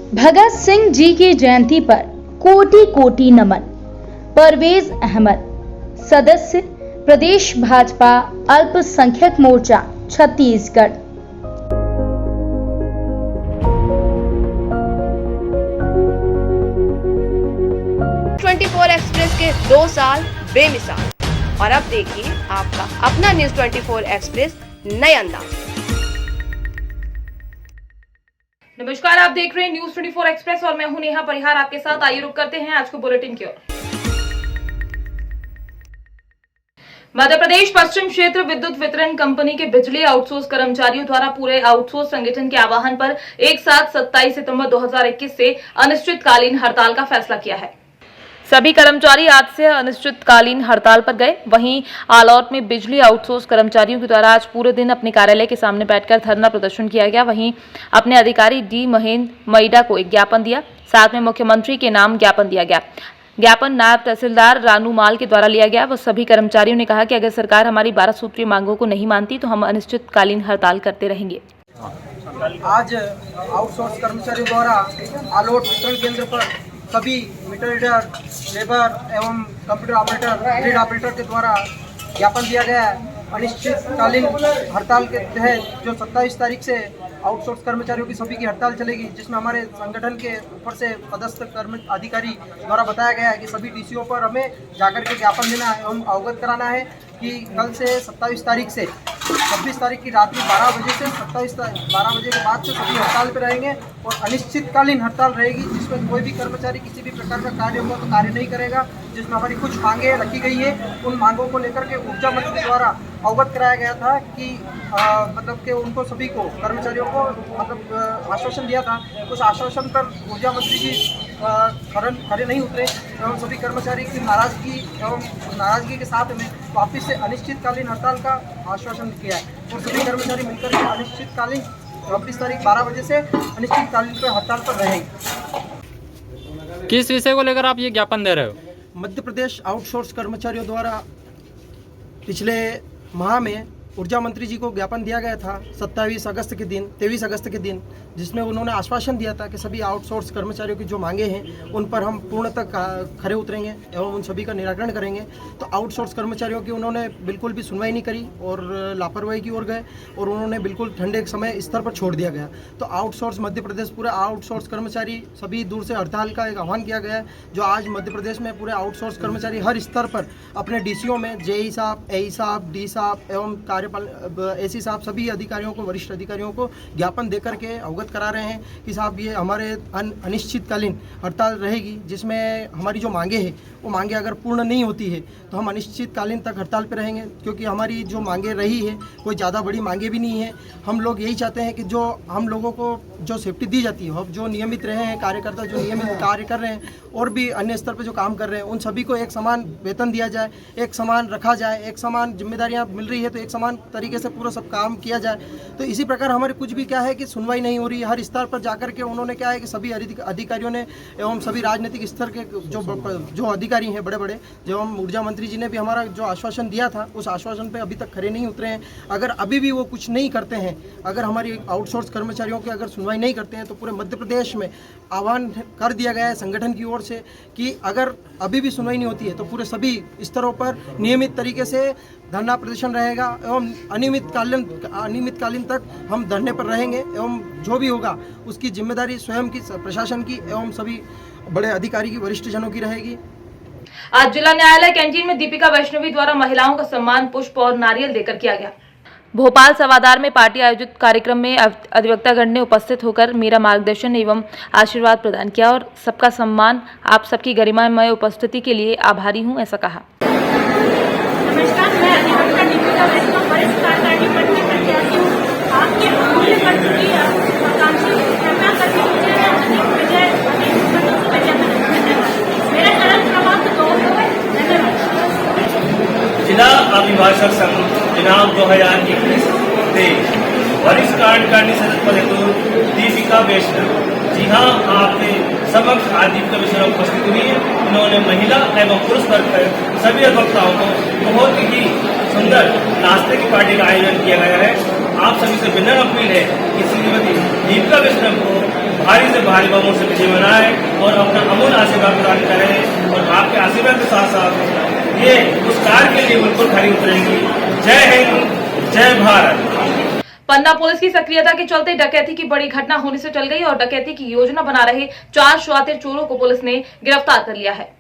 भगत सिंह जी की जयंती पर कोटि कोटि नमन। परवेज अहमद, सदस्य प्रदेश भाजपा अल्पसंख्यक मोर्चा छत्तीसगढ़। एक्सप्रेस के 2 साल बेमिसाल, और अब देखिए आपका अपना न्यूज़ 24 एक्सप्रेस नए अंदाज में। नमस्कार, आप देख रहे हैं न्यूज़ 24 एक्सप्रेस और मैं हूं नेहा परिहार आपके साथ। आइए रुक करते हैं आज को बुलेटिन की ओर। मध्य प्रदेश पश्चिम क्षेत्र विद्युत वितरण कंपनी के बिजली आउटसोर्स कर्मचारियों द्वारा पूरे आउटसोर्स संगठन के आह्वान पर एक साथ 27 सितंबर 2021 से अनिश्चितकालीन हड़ताल का फैसला किया है। सभी कर्मचारी आज से अनिश्चितकालीन हड़ताल पर गए। वहीं आलौट में बिजली आउटसोर्स कर्मचारियों के द्वारा आज पूरे दिन अपने कार्यालय के सामने बैठकर धरना प्रदर्शन किया गया। वहीं अपने अधिकारी डी महेंद्र मैडा को एक ज्ञापन दिया, साथ में मुख्यमंत्री के नाम ज्ञापन दिया गया। ज्ञापन नायब तहसीलदार रानू माल के द्वारा लिया गया। वह सभी कर्मचारियों ने कहा कि अगर सरकार हमारी 12 सूत्रीय मांगों को नहीं मानती तो हम अनिश्चितकालीन हड़ताल करते रहेंगे। आज आउटसोर्स कर्मचारियों द्वारा आलौट वितरण केंद्र पर सभी मीटर रीडर, लेबर एवं कंप्यूटर ऑपरेटर, ग्रिड ऑपरेटर के द्वारा ज्ञापन दिया गया है। अनिश्चितकालीन हड़ताल के तहत जो 27 तारीख से आउटसोर्स कर्मचारियों की सभी की हड़ताल चलेगी, जिसमें हमारे संगठन के ऊपर से पदस्थ अधिकारी द्वारा बताया गया है कि सभी डीसीओ पर हमें जाकर के ज्ञापन देना है एवं अवगत कराना है कि कल से 27 तारीख से 26 तारीख की रात्रि 12 बजे से 12 बजे के बाद से सभी हड़ताल पर रहेंगे और अनिश्चितकालीन हड़ताल रहेगी, जिसमें कोई भी कर्मचारी किसी भी प्रकार का कार्य होगा तो कार्य नहीं करेगा। जिसमें हमारी कुछ मांगें रखी गई है, उन मांगों को लेकर के ऊर्जा मंत्री द्वारा अवगत कराया गया था कि मतलब कि उनको सभी को कर्मचारियों को मतलब आश्वासन दिया था। उस आश्वासन पर ऊर्जा मंत्री जी खरे नहीं उतरे एवं सभी कर्मचारी की नाराजगी के साथ में वापस से अनिश्चितकालीन हड़ताल का आश्वासन किया है और सभी कर्मचारी मिलकर के अनिश्चितकालीन 26 तारीख 12 बजे से अनिश्चितकालीन पर हड़ताल पर रहेंगे। किस विषय को लेकर आप ये ज्ञापन दे रहे हो? मध्य प्रदेश आउटसोर्स कर्मचारियों द्वारा पिछले माह में ऊर्जा मंत्री जी को ज्ञापन दिया गया था 23 अगस्त के दिन, जिसमें उन्होंने आश्वासन दिया था कि सभी आउटसोर्स कर्मचारियों की जो मांगे हैं उन पर हम पूर्णतः खरे उतरेंगे एवं उन सभी का निराकरण करेंगे। तो आउटसोर्स कर्मचारियों की उन्होंने बिल्कुल भी सुनवाई नहीं करी और लापरवाही की ओर गए और उन्होंने बिल्कुल ठंडे समय स्तर पर छोड़ दिया गया। तो आउटसोर्स मध्य प्रदेश पूरे आउटसोर्स कर्मचारी सभी दूर से हड़ताल का एक आह्वान किया गया है। जो आज मध्य प्रदेश में पूरे आउटसोर्स कर्मचारी हर स्तर पर अपने डीसीओ में जेई साहब, एई साहब, डी साहब एवं एसी साहब सभी अधिकारियों को, वरिष्ठ अधिकारियों को ज्ञापन देकर के अवगत करा रहे हैं कि साहब ये हमारे अनिश्चितकालीन हड़ताल रहेगी, जिसमें हमारी जो मांगे हैं वो मांगे अगर पूर्ण नहीं होती है तो हम अनिश्चितकालीन तक हड़ताल पर रहेंगे। क्योंकि हमारी जो मांगे रही है कोई ज़्यादा बड़ी मांगे भी नहीं है। हम लोग यही चाहते हैं कि जो हम लोगों को जो सेफ्टी दी जाती है, जो नियमित रहे हैं कार्यकर्ता, जो नियमित कार्य कर रहे हैं और भी अन्य स्तर पर जो काम कर रहे हैं, उन सभी को एक समान वेतन दिया जाए, एक समान रखा जाए, एक समान जिम्मेदारियाँ मिल रही है तो एक समान तरीके से पूरा सब काम किया जाए। तो इसी प्रकार हमारे कुछ भी क्या है कि सुनवाई नहीं हो रही है। हर स्तर पर जाकर के उन्होंने क्या है कि सभी अधिकारियों ने एवं सभी राजनीतिक स्तर के जो अधिकारी हैं बड़े एवं ऊर्जा मंत्री जी ने भी हमारा जो आश्वासन दिया था उस आश्वासन पे अभी तक खरे नहीं उतरे हैं। अगर अभी भी वो कुछ नहीं करते हैं, अगर हमारी आउटसोर्स कर्मचारियों की अगर सुनवाई नहीं करते हैं तो पूरे मध्य प्रदेश में आह्वान कर दिया गया है संगठन की ओर से कि अगर अभी भी सुनवाई नहीं होती है तो पूरे सभी स्तरों पर नियमित तरीके से धरना प्रदर्शन रहेगा एवं अनियमितकालीन तक हम धरने पर रहेंगे एवं जो भी होगा उसकी जिम्मेदारी स्वयं की, प्रशासन की एवं सभी बड़े अधिकारी की, वरिष्ठ जनों की रहेगी। आज जिला न्यायालय कैंटीन में दीपिका वैष्णवी द्वारा महिलाओं का सम्मान पुष्प और नारियल देकर किया गया। भोपाल सवादार में पार्टी आयोजित कार्यक्रम में अधिवक्तागण ने उपस्थित होकर मेरा मार्गदर्शन एवं आशीर्वाद प्रदान किया और सबका सम्मान, आप सबकी गरिमामय उपस्थिति के लिए आभारी हूं, ऐसा कहा। नमस्कार, मैं अधिवक्ता दीपिका वैष्णव, वरिष्ठ कार्यकारिणी पद की प्रत्याशी हूँ। आपके अमूल्य पद की आकांक्षी कामना करके मुझे मेरा चरण क्रमांक 2। धन्यवाद। जिला अभिभाषक संघ चुनाव 2021 से वरिष्ठ कार्यकारिणी सदस्य पद हेतु दीपिका वैष्णव जी हाँ आपके समक्ष आज दीपिका वैष्णव उपस्थित हुई है। उन्होंने महिला एवं पुरुष वर्ग पर सभी अधिवक्ताओं को बहुत ही सुंदर नाश्ते की पार्टी का आयोजन किया गया है। आप सभी से विनम्र अपील है कि श्रीमती दीपिका वैष्णव को भारी से भारी बहुमत से विजय बनाए और अपना अमूल्य आशीर्वाद प्रदान करें और आपके आशीर्वाद के साथ साथ ये उस कार्य के लिए बिल्कुल खरी उतरेंगी। जय हिंद, जय भारत। पन्ना पुलिस की सक्रियता के चलते डकैती की बड़ी घटना होने से टल गई और डकैती की योजना बना रहे 4 शातिर चोरों को पुलिस ने गिरफ्तार कर लिया है।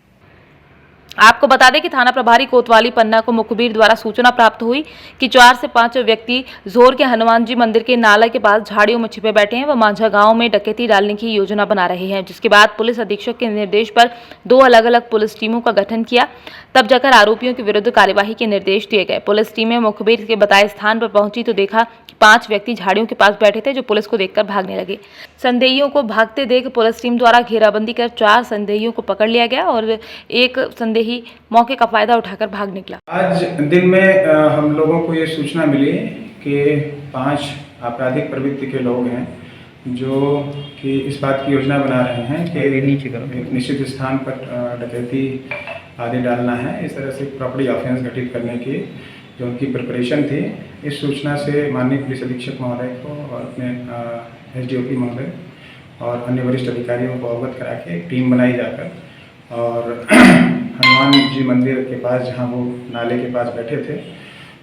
आपको बता दें कि थाना प्रभारी कोतवाली पन्ना को मुखबिर द्वारा सूचना प्राप्त हुई कि 4 से 5 व्यक्ति जोर के हनुमान जी मंदिर के नाला के पास झाड़ियों में छिपे बैठे हैं व मांझा गांव में डकैती डालने की योजना बना रहे हैं, जिसके बाद पुलिस अधीक्षक के निर्देश पर 2 अलग अलग पुलिस टीमों का गठन किया। तब जाकर आरोपियों के विरुद्ध कार्यवाही के निर्देश दिए गए। पुलिस टीमें मुखबिर के बताए स्थान पर पहुंची तो देखा कि 5 व्यक्ति झाड़ियों के पास बैठे थे, जो पुलिस को देखकर भागने लगे। संदेहियों को भागते देख पुलिस टीम द्वारा घेराबंदी कर 4 संदेहियों को पकड़ लिया गया और एक संदेही मौके का फायदा उठाकर भाग निकला। आज दिन में हम लोगों को ये सूचना मिली कि 5 आपराधिक प्रवृत्ति के लोग हैं जो कि इस बात की योजना बना रहे हैं कि एक निश्चित स्थान पर डकैती आदि डालना है। इस तरह से प्रॉपर्टी ऑफेंस घटित करने की जो उनकी प्रिपरेशन थी, इस सूचना से माननीय पुलिस अधीक्षक महोदय को और अपने एसडीओपी महोदय और अन्य वरिष्ठ अधिकारियों को अवगत करा के एक टीम बनाई जाकर और हनुमान जी मंदिर के पास जहां वो नाले के पास बैठे थे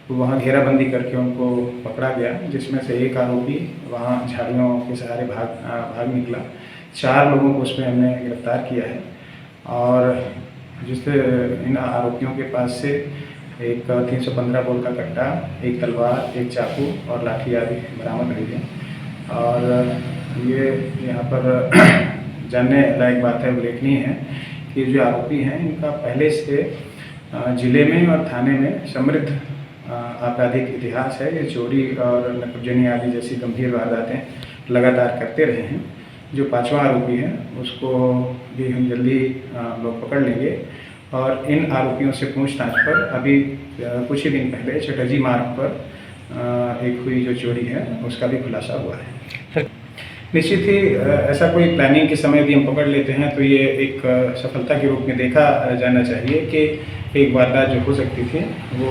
तो वहां घेराबंदी करके उनको पकड़ा गया, जिसमें से एक आरोपी वहां झाड़ियों के सहारे भाग निकला। 4 लोगों को उसमें हमने गिरफ्तार किया है और जिससे इन आरोपियों के पास से एक 315 बोल का कट्टा, एक तलवार, एक चाकू और लाठी आदि बरामद हुई है। और ये यहाँ पर जानने लायक बात है, उल्लेखनीय है कि जो आरोपी हैं इनका पहले से जिले में और थाने में समृद्ध आपराधिक इतिहास है। ये चोरी और नकबजनी आदि जैसी गंभीर वारदातें लगातार करते रहे हैं। जो 5वां आरोपी है उसको भी हम जल्दी लोग पकड़ लेंगे और इन आरोपियों से पूछताछ पर अभी कुछ ही दिन पहले चटर्जी मार्ग पर एक हुई जो चोरी है उसका भी खुलासा हुआ है। निश्चित ही ऐसा कोई प्लानिंग के समय भी हम पकड़ लेते हैं तो ये एक सफलता के रूप में देखा जाना चाहिए कि एक वारदात जो हो सकती थी वो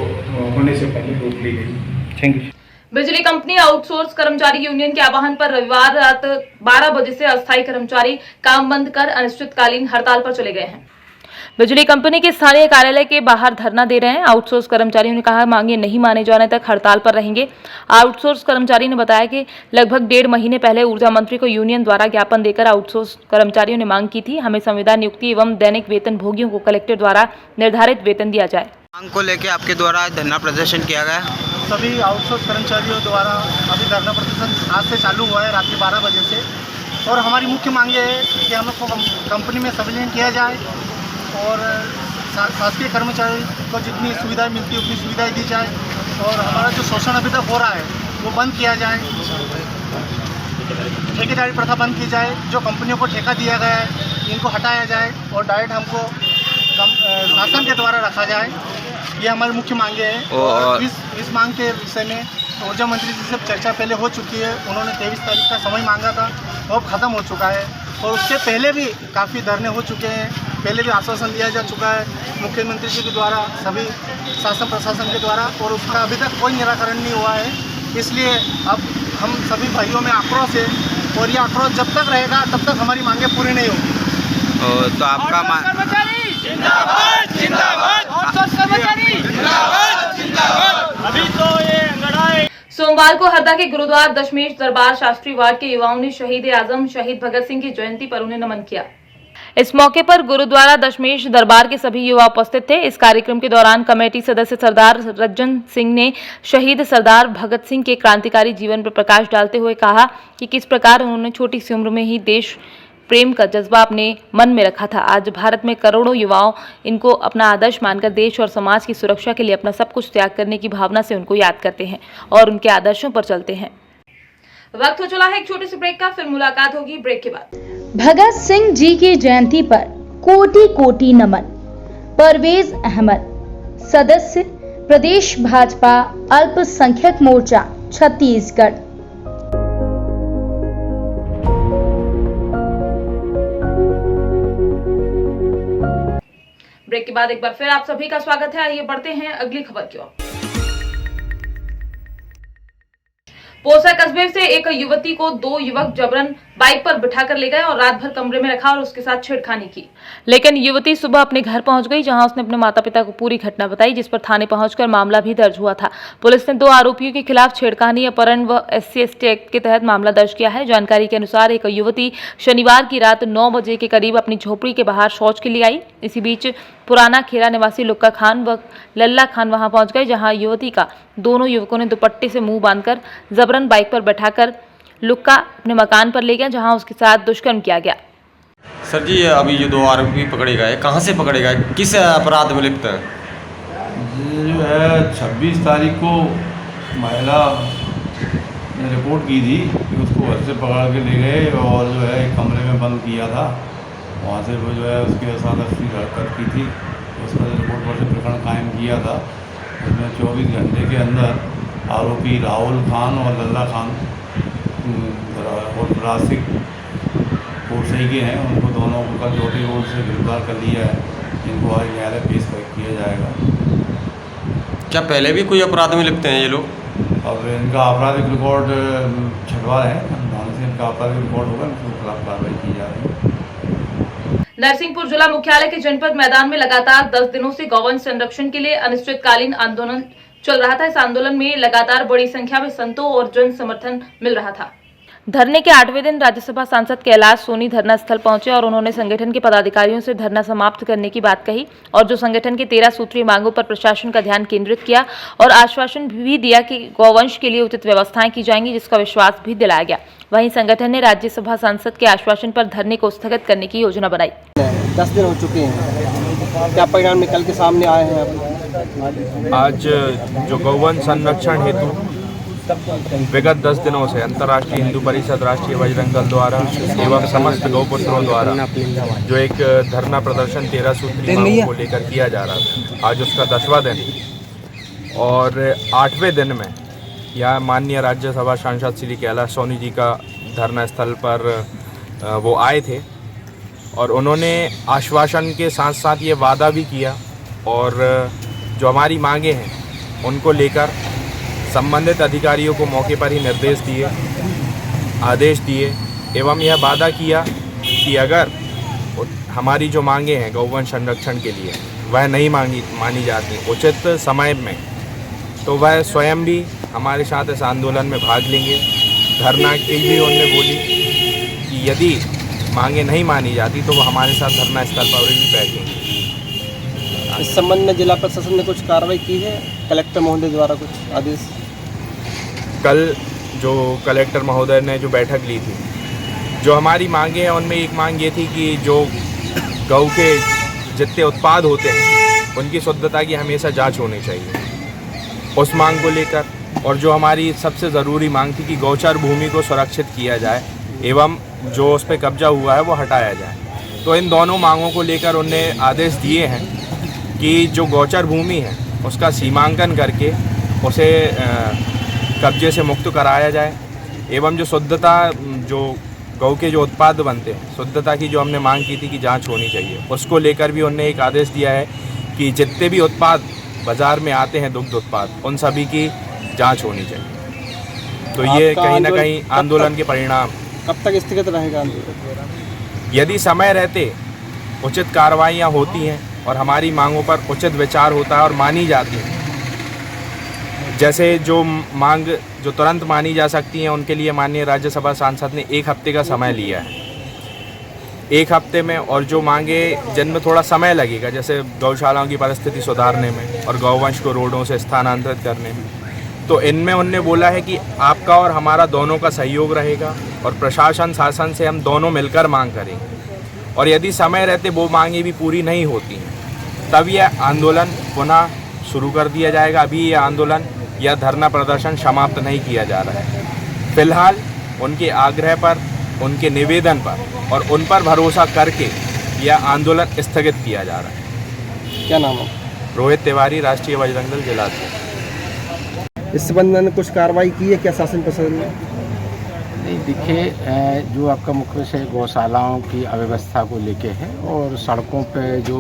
होने से पहले रोक ली गई। Thank you. बिजली कंपनी आउटसोर्स कर्मचारी यूनियन के आह्वान पर रविवार रात 12 बजे से अस्थायी कर्मचारी काम बंद कर अनिश्चितकालीन हड़ताल पर चले गए हैं। बिजली कंपनी के स्थानीय कार्यालय के बाहर धरना दे रहे हैं। आउटसोर्स कर्मचारियों ने कहा मांगे नहीं माने जाने तक हड़ताल पर रहेंगे। आउटसोर्स कर्मचारी ने बताया कि लगभग 1.5 महीने पहले ऊर्जा मंत्री को यूनियन द्वारा ज्ञापन देकर आउटसोर्स कर्मचारियों ने मांग की थी, हमें संविदा नियुक्ति एवं दैनिक वेतन भोगियों को कलेक्टर द्वारा निर्धारित वेतन दिया जाए। मांग को लेकर आपके द्वारा धरना प्रदर्शन किया गया। सभी आउटसोर्स कर्मचारियों द्वारा अभी धरना प्रदर्शन आज से चालू हुआ है रात्रि 12 बजे से और हमारी मुख्य मांग है कि हमको कंपनी में संविलियन किया जाए और शासकीय कर्मचारी को जितनी सुविधाएं मिलती है उतनी सुविधाएं दी जाए और हमारा जो शोषण अभी तक हो रहा है वो बंद किया जाए, ठेकेदारी प्रथा बंद की जाए, जो कंपनियों को ठेका दिया गया है इनको हटाया जाए और डायरेक्ट हमको शासन के द्वारा रखा जाए। ये हमारी मुख्य मांगे हैं और इस मांग के विषय में ऊर्जा मंत्री जी से चर्चा पहले हो चुकी है। उन्होंने 23 तारीख का समय मांगा था, वो अब ख़त्म हो चुका है और उससे पहले भी काफ़ी धरने हो चुके हैं। पहले भी आश्वासन दिया जा चुका है मुख्यमंत्री जी के द्वारा, सभी शासन प्रशासन के द्वारा और उसका अभी तक कोई निराकरण नहीं हुआ है। इसलिए अब हम सभी भाइयों में आक्रोश है और ये आक्रोश जब तक रहेगा तब तक हमारी मांगे पूरी नहीं होगी। तो आपका अभी तो ये सोमवार को हरदा के गुरुद्वारा दशमेश दरबार शास्त्री वार्ड के युवाओं ने शहीद आजम शहीद भगत सिंह की जयंती पर उन्हें नमन किया। इस मौके पर गुरुद्वारा दशमेश दरबार के सभी युवा उपस्थित थे। इस कार्यक्रम के दौरान कमेटी सदस्य सरदार रज्जन सिंह ने शहीद सरदार भगत सिंह के क्रांतिकारी जीवन पर प्रकाश डालते हुए कहा कि किस प्रकार उन्होंने छोटी सी उम्र में ही देश प्रेम का जज्बा अपने मन में रखा था। आज भारत में करोड़ों युवाओं इनको अपना आदर्श मानकर देश और समाज की सुरक्षा के लिए अपना सब कुछ त्याग करने की भावना से उनको याद करते हैं और उनके आदर्शों पर चलते हैं। वक्त हो चला है एक छोटे से ब्रेक का, फिर मुलाकात होगी ब्रेक के बाद। भगत सिंह जी की जयंती पर कोटि कोटि नमन। परवेज अहमद, सदस्य प्रदेश भाजपा अल्पसंख्यक मोर्चा छत्तीसगढ़। ब्रेक के बाद एक बार फिर आप सभी का स्वागत है। आइए बढ़ते हैं अगली खबर की ओर। पोसा कस्बे से एक युवती को 2 युवक जबरन बाइक पर बिठाकर ले गए और रात भर कमरे में रखा और उसके साथ छेड़खानी की। लेकिन युवती सुबह अपने घर पहुंच गई, जहां उसने अपने माता पिता को पूरी घटना बताई, जिस पर थाने पहुंचकर मामला भी दर्ज हुआ था। पुलिस ने 2 आरोपियों के खिलाफ छेड़खानी, अपहरण व SC/ST एक्ट के तहत मामला दर्ज किया है। जानकारी के अनुसार एक युवती शनिवार की रात 9 बजे के करीब अपनी झोपड़ी के बाहर शौच के लिए आई। इसी बीच पुराना खेरा निवासी लुक्का खान व लल्ला खान वहां पहुंच गए, जहां युवती का दोनों युवकों ने दुपट्टे से मुंह बांधकर जबरन बाइक पर बैठाकर लुक्का अपने मकान पर ले गया, जहां उसके साथ दुष्कर्म किया गया। सर जी, अभी ये 2 आरोपी पकड़े गए, कहाँ से पकड़े गए, किस अपराध में लिप्त है? ये जो है 26 तारीख को महिला ने रिपोर्ट की थी कि उसको घर से पकड़ के ले गए और जो है एक कमरे में बंद किया था। वहाँ से वो जो है उसके साथ अच्छी हरकत की थी, उसका रिपोर्ट पर से प्रकरण कायम किया था। उसमें 24 घंटे के अंदर आरोपी राहुल खान और लल्ला खान और रासिक कोर्सई के हैं, उनको दोनों को कल जोटी रोड से गिरफ्तार कर लिया है। इनको आज न्यायालय पेश किया जाएगा। क्या पहले भी कोई अपराध में लिप्त हैं ये लोग? अब इनका आपराधिक रिकॉर्ड छटवा है, थाने से इनका आपराधिक रिकॉर्ड होगा, इनके खिलाफ कार्रवाई की जा रही है। नरसिंहपुर जिला मुख्यालय के जनपद मैदान में लगातार 10 दिनों से गौवंश संरक्षण के लिए अनिश्चितकालीन आंदोलन चल रहा था। इस आंदोलन में लगातार बड़ी संख्या में संतों और जन समर्थन मिल रहा था। धरने के 8वें दिन राज्यसभा सांसद कैलाश सोनी धरना स्थल पहुंचे और उन्होंने संगठन के पदाधिकारियों से धरना समाप्त करने की बात कही और जो संगठन की 13 सूत्रीय मांगों पर प्रशासन का ध्यान केंद्रित किया और आश्वासन भी दिया कि गौवंश के लिए उचित व्यवस्थाएं की जाएंगी, जिसका विश्वास भी दिलाया गया। वहीं संगठन ने राज्यसभा सांसद के आश्वासन पर धरने को स्थगित करने की योजना बनाई। 10 दिन हो चुके हैं, क्या परिणाम निकल के सामने आए हैं? आज जो गौवंश संरक्षण हेतु विगत 10 दिनों से अंतर्राष्ट्रीय हिंदू परिषद, राष्ट्रीय बजरंग दल द्वारा एवं समस्त गौपुत्रों द्वारा जो एक धरना प्रदर्शन 13 सूत्री मांगों को लेकर किया जा रहा था, आज उसका 10वां दिन और 8वें दिन में यहाँ माननीय राज्यसभा सांसद श्री कैलाश सोनी जी का धरना स्थल पर वो आए थे और उन्होंने आश्वासन के साथ साथ ये वादा भी किया और जो हमारी मांगे हैं उनको लेकर संबंधित अधिकारियों को मौके पर ही निर्देश दिए, आदेश दिए एवं यह वादा किया कि अगर हमारी जो मांगे हैं गौवंश संरक्षण के लिए वह नहीं मानी जाती उचित समय में, तो वह स्वयं भी हमारे साथ इस आंदोलन में भाग लेंगे। धरना की भी उन्होंने बोली कि यदि मांगे नहीं मानी जाती तो वो हमारे साथ धरना स्थल पर भी बैठेंगे। इस संबंध में जिला प्रशासन ने कुछ कार्रवाई की है? कलेक्टर महोदय द्वारा कुछ आदेश? कल जो कलेक्टर महोदय ने जो बैठक ली थी, जो हमारी मांगे हैं उनमें एक मांग ये थी कि जो गौ के जितने उत्पाद होते हैं उनकी शुद्धता की हमेशा जांच होनी चाहिए, उस मांग को लेकर, और जो हमारी सबसे ज़रूरी मांग थी कि गौचर भूमि को सुरक्षित किया जाए एवं जो उस पर कब्जा हुआ है वो हटाया जाए। तो इन दोनों मांगों को लेकर उन्होंने आदेश दिए हैं कि जो गौचर भूमि है उसका सीमांकन करके उसे कब्जे से मुक्त कराया जाए एवं जो शुद्धता, जो गौ के जो उत्पाद बनते हैं, शुद्धता की जो हमने मांग की थी कि जांच होनी चाहिए, उसको लेकर भी उन्होंने एक आदेश दिया है कि जितने भी उत्पाद बाज़ार में आते हैं दुग्ध उत्पाद, उन सभी की जांच होनी चाहिए। तो ये कहीं ना कहीं आंदोलन के परिणाम। कब तक स्थगित रहेगा आंदोलन? यदि समय रहते उचित कार्रवाइयाँ होती हैं और हमारी मांगों पर उचित विचार होता है और मानी जाती है, जैसे जो मांग जो तुरंत मानी जा सकती हैं उनके लिए माननीय राज्यसभा सांसद ने 1 हफ्ते का समय लिया है। 1 हफ्ते में, और जो मांगे जिनमें थोड़ा समय लगेगा, जैसे गौशालाओं की परिस्थिति सुधारने में और गौवंश को रोडों से स्थानांतरित करने में, तो इनमें उन्होंने बोला है कि आपका और हमारा दोनों का सहयोग रहेगा और प्रशासन शासन से हम दोनों मिलकर मांग करेंगे। और यदि समय रहते वो मांगे भी पूरी नहीं होती हैं तब यह आंदोलन पुनः शुरू कर दिया जाएगा। अभी यह आंदोलन या धरना प्रदर्शन समाप्त नहीं किया जा रहा है। फिलहाल उनके आग्रह पर, उनके निवेदन पर और उन पर भरोसा करके यह आंदोलन स्थगित किया जा रहा है। क्या नाम है? रोहित तिवारी, राष्ट्रीय बजरंग दल जिला अध्यक्ष। इस संबंध में कुछ कार्रवाई की है क्या शासन प्रशासन ने? नहीं, देखिए, जो आपका मुख्य विषय गौशालाओं की अव्यवस्था को लेके है और सड़कों पे जो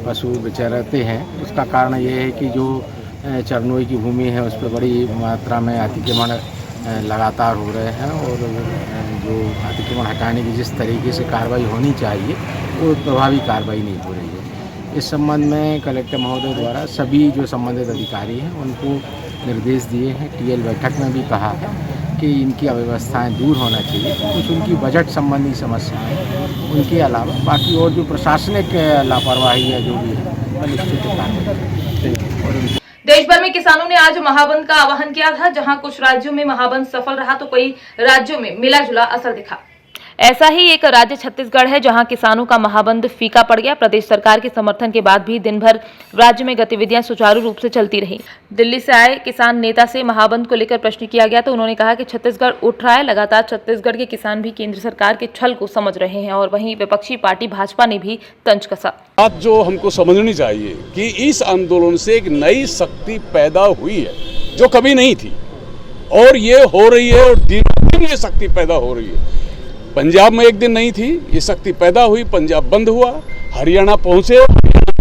पशु विचरते हैं, उसका कारण ये है कि जो चरनोई की भूमि है उस पर बड़ी मात्रा में अतिक्रमण लगातार हो रहे हैं और जो अतिक्रमण हटाने की जिस तरीके से कार्रवाई होनी चाहिए वो प्रभावी कार्रवाई नहीं हो रही है। इस संबंध में कलेक्टर महोदय द्वारा सभी जो संबंधित अधिकारी हैं उनको निर्देश दिए हैं। टीएल बैठक में भी कहा है कि इनकी अव्यवस्थाएं दूर होना चाहिए। कुछ उनकी बजट संबंधी समस्याएं हैं, उनके अलावा बाकी और जो प्रशासनिक लापरवाही है जो भी है वह निश्चित कार्रवाई। देश भर में किसानों ने आज महाबंद का आह्वान किया था। जहां कुछ राज्यों में महाबंद सफल रहा तो कई राज्यों में मिला जुला असर दिखा। ऐसा ही एक राज्य छत्तीसगढ़ है जहां किसानों का महाबंद फीका पड़ गया। प्रदेश सरकार के समर्थन के बाद भी दिन भर राज्य में गतिविधियां सुचारू रूप से चलती रही। दिल्ली से आए किसान नेता से महाबंद को लेकर प्रश्न किया गया तो उन्होंने कहा कि छत्तीसगढ़ उठ रहा है। लगातार छत्तीसगढ़ के किसान भी केंद्र सरकार के छल को समझ रहे हैं और वहीं विपक्षी पार्टी भाजपा ने भी तंज कसा। बात जो हमको समझनी चाहिए कि इस आंदोलन से एक नई शक्ति पैदा हुई है जो कभी नहीं थी और ये हो रही है और दिनों दिन ये शक्ति पैदा हो रही है। पंजाब में एक दिन नहीं थी, ये शक्ति पैदा हुई, पंजाब बंद हुआ, हरियाणा पहुंचे,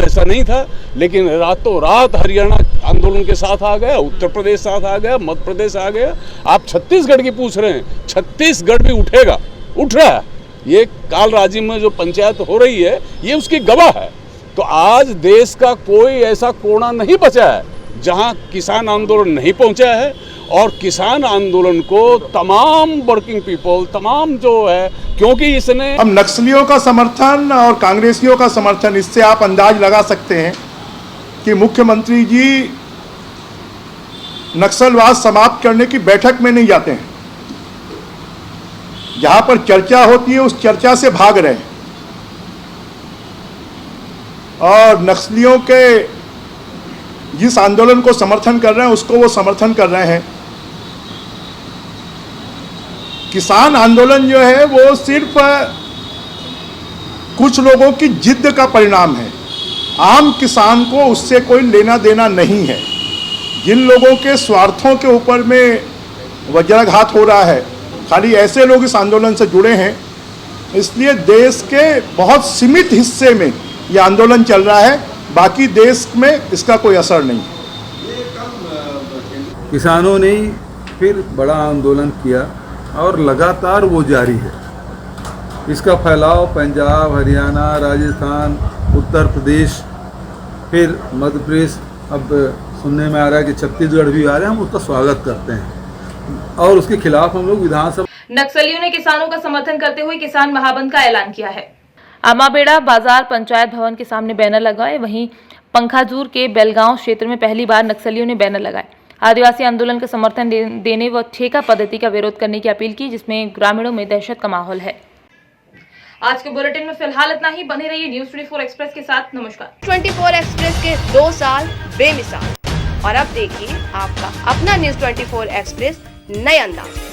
ऐसा नहीं था, लेकिन रातों रात हरियाणा आंदोलन के साथ आ गया, उत्तर प्रदेश साथ आ गया, मध्य प्रदेश आ गया। आप छत्तीसगढ़ की पूछ रहे हैं, छत्तीसगढ़ भी उठेगा, उठ रहा है। ये काल राज्य में जो पंचायत हो रही है ये उसकी गवाह है। तो आज देश का कोई ऐसा कोना नहीं बचा है जहां किसान आंदोलन नहीं पहुंचा है और किसान आंदोलन को तमाम वर्किंग पीपल, तमाम जो है, क्योंकि इसने अब नक्सलियों का समर्थन और कांग्रेसियों का समर्थन, इससे आप अंदाज लगा सकते हैं कि मुख्यमंत्री जी नक्सलवाद समाप्त करने की बैठक में नहीं जाते हैं। जहां पर चर्चा होती है उस चर्चा से भाग रहे हैं और नक्सलियों के जिस आंदोलन को समर्थन कर रहे हैं उसको वो समर्थन कर रहे हैं। किसान आंदोलन जो है वो सिर्फ कुछ लोगों की जिद का परिणाम है। आम किसान को उससे कोई लेना देना नहीं है। जिन लोगों के स्वार्थों के ऊपर में वज्राघात हो रहा है, खाली ऐसे लोग इस आंदोलन से जुड़े हैं। इसलिए देश के बहुत सीमित हिस्से में ये आंदोलन चल रहा है, बाकी देश में इसका कोई असर नहीं। किसानों ने फिर बड़ा आंदोलन किया और लगातार वो जारी है। इसका फैलाव पंजाब, हरियाणा, राजस्थान, उत्तर प्रदेश, फिर मध्य प्रदेश, अब सुनने में आ रहा है कि छत्तीसगढ़ भी आ रहे हैं। हम उसका स्वागत करते हैं और उसके खिलाफ हम लोग विधानसभा। नक्सलियों ने किसानों का समर्थन करते हुए किसान महाबंद का ऐलान किया है। आमाबेड़ा बाजार पंचायत भवन के सामने बैनर लगाए। वहीं पंखाजूर के बेलगांव क्षेत्र में पहली बार नक्सलियों ने बैनर लगाए। आदिवासी आंदोलन का समर्थन देने व ठेका पद्धति का विरोध करने की अपील की, जिसमें ग्रामीणों में दहशत का माहौल है। आज के बुलेटिन में फिलहाल इतना ही। बने रहिए न्यूज़ 24 एक्सप्रेस के साथ। नमस्कार। 24 एक्सप्रेस के 2 साल बेमिसाल और अब देखिए आपका अपना न्यूज़ 24 एक्सप्रेस नए अंदाज।